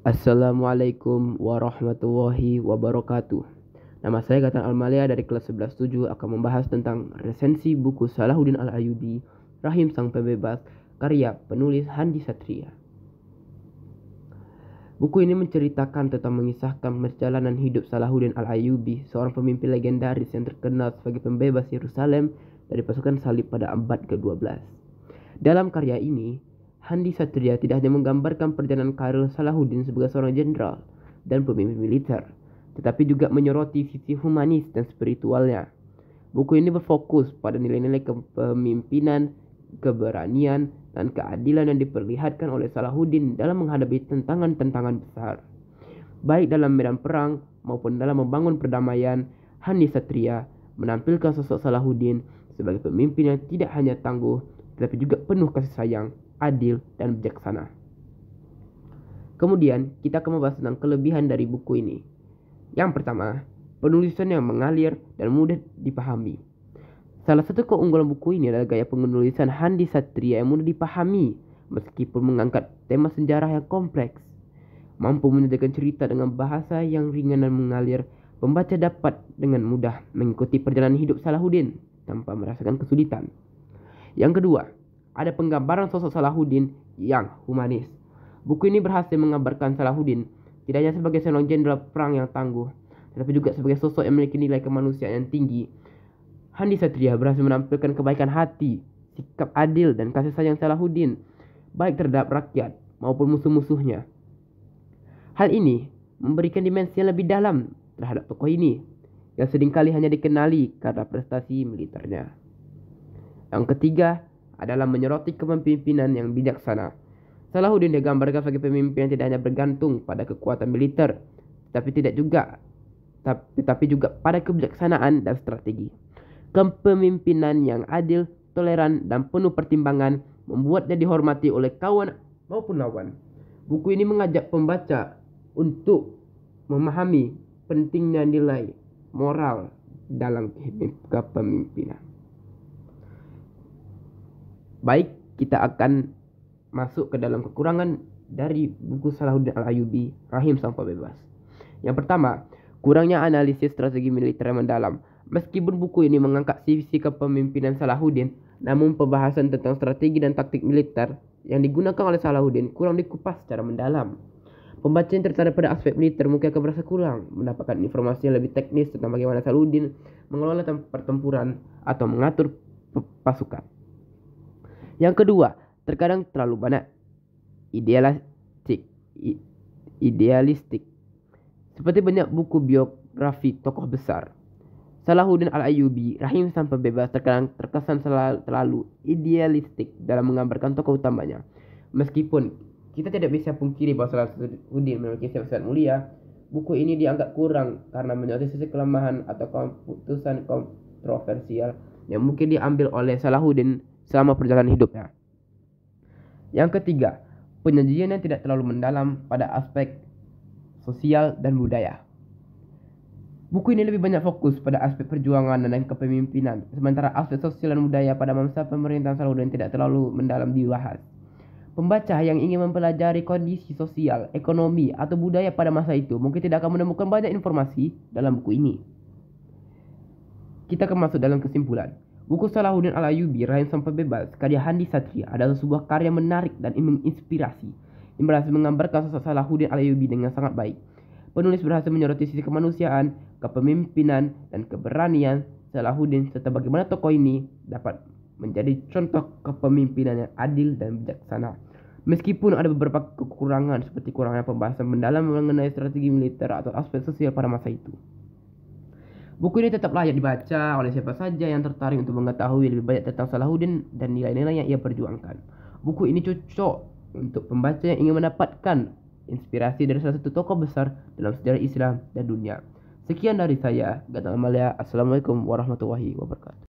Assalamualaikum warahmatullahi wabarakatuh. Nama saya Gatan Almalia dari kelas 11-7 akan membahas tentang resensi buku Salahuddin Al-Ayyubi, Rahim Sang Pembebas, karya penulis Handi Satria. Buku ini menceritakan tentang mengisahkan perjalanan hidup Salahuddin Al-Ayyubi, seorang pemimpin legendaris yang terkenal sebagai pembebas Yerusalem dari pasukan salib pada abad ke-12. Dalam karya ini, Handi Satria tidak hanya menggambarkan perjalanan karir Salahuddin sebagai seorang jenderal dan pemimpin militer, tetapi juga menyoroti sisi humanis dan spiritualnya. Buku ini berfokus pada nilai-nilai kepemimpinan, keberanian, dan keadilan yang diperlihatkan oleh Salahuddin dalam menghadapi tantangan-tantangan besar. Baik dalam medan perang maupun dalam membangun perdamaian, Handi Satria menampilkan sosok Salahuddin sebagai pemimpin yang tidak hanya tangguh, tetapi juga penuh kasih sayang, adil, dan bijaksana. Kemudian, kita akan membahas tentang kelebihan dari buku ini. Yang pertama, penulisan yang mengalir dan mudah dipahami. Salah satu keunggulan buku ini adalah gaya penulisan Handi Satria yang mudah dipahami, meskipun mengangkat tema sejarah yang kompleks. Mampu menyajikan cerita dengan bahasa yang ringan dan mengalir, pembaca dapat dengan mudah mengikuti perjalanan hidup Salahuddin tanpa merasakan kesulitan. Yang kedua, ada penggambaran sosok Salahuddin yang humanis. Buku ini berhasil menggambarkan Salahuddin tidak hanya sebagai seorang jenderal perang yang tangguh, tetapi juga sebagai sosok yang memiliki nilai kemanusiaan yang tinggi. Handi Satria berhasil menampilkan kebaikan hati, sikap adil, dan kasih sayang Salahuddin, baik terhadap rakyat maupun musuh-musuhnya. Hal ini memberikan dimensi yang lebih dalam terhadap tokoh ini, yang seringkali hanya dikenali karena prestasi militernya. Yang ketiga adalah menyoroti kepemimpinan yang bijaksana. Salahuddin digambarkan sebagai pemimpin yang tidak hanya bergantung pada kekuatan militer, tetapi juga pada kebijaksanaan dan strategi. Kepemimpinan yang adil, toleran, dan penuh pertimbangan membuatnya dihormati oleh kawan maupun lawan. Buku ini mengajak pembaca untuk memahami pentingnya nilai moral dalam kepemimpinan. Baik, kita akan masuk ke dalam kekurangan dari buku Salahuddin Al-Ayyubi, Rahim Sang Pembebas. Yang pertama, kurangnya analisis strategi militer yang mendalam. Meskipun buku ini mengangkat sisi kepemimpinan Salahuddin, namun pembahasan tentang strategi dan taktik militer yang digunakan oleh Salahuddin kurang dikupas secara mendalam. Pembaca yang tertarik pada aspek militer mungkin akan merasa kurang mendapatkan informasi yang lebih teknis tentang bagaimana Salahuddin mengelola pertempuran atau mengatur pasukan. Yang kedua, terkadang terlalu banyak idealistik. Seperti banyak buku biografi tokoh besar, Salahuddin Al-Ayyubi, Rahim Sang Pembebas terkadang terkesan terlalu idealistik dalam menggambarkan tokoh utamanya. Meskipun kita tidak bisa pungkiri bahwa Salahuddin memiliki sifat mulia, buku ini dianggap kurang karena menyoroti sisi kelemahan atau keputusan kontroversial yang mungkin diambil oleh Salahuddin selama perjalanan hidupnya. Yang ketiga, penyajian yang tidak terlalu mendalam pada aspek sosial dan budaya. Buku ini lebih banyak fokus pada aspek perjuangan dan kepemimpinan, sementara aspek sosial dan budaya pada masa pemerintahan Salahuddin tidak terlalu mendalam dibahas. Pembaca yang ingin mempelajari kondisi sosial, ekonomi, atau budaya pada masa itu mungkin tidak akan menemukan banyak informasi dalam buku ini. Kita akan masuk dalam kesimpulan. Buku Salahuddin Al-Ayyubi, Rahim Sang Pembebas, karya Handi Satria adalah sebuah karya menarik dan menginspirasi yang berhasil menggambarkan sosok Salahuddin Al-Ayyubi dengan sangat baik. Penulis berhasil menyoroti sisi kemanusiaan, kepemimpinan, dan keberanian Salahuddin serta bagaimana tokoh ini dapat menjadi contoh kepemimpinan yang adil dan bijaksana. Meskipun ada beberapa kekurangan seperti kurangnya pembahasan mendalam mengenai strategi militer atau aspek sosial pada masa itu. Buku ini tetap layak dibaca oleh siapa saja yang tertarik untuk mengetahui lebih banyak tentang Salahuddin dan nilai-nilai yang ia perjuangkan. Buku ini cocok untuk pembaca yang ingin mendapatkan inspirasi dari salah satu tokoh besar dalam sejarah Islam dan dunia. Sekian dari saya, Gatan Amalia. Assalamualaikum warahmatullahi wabarakatuh.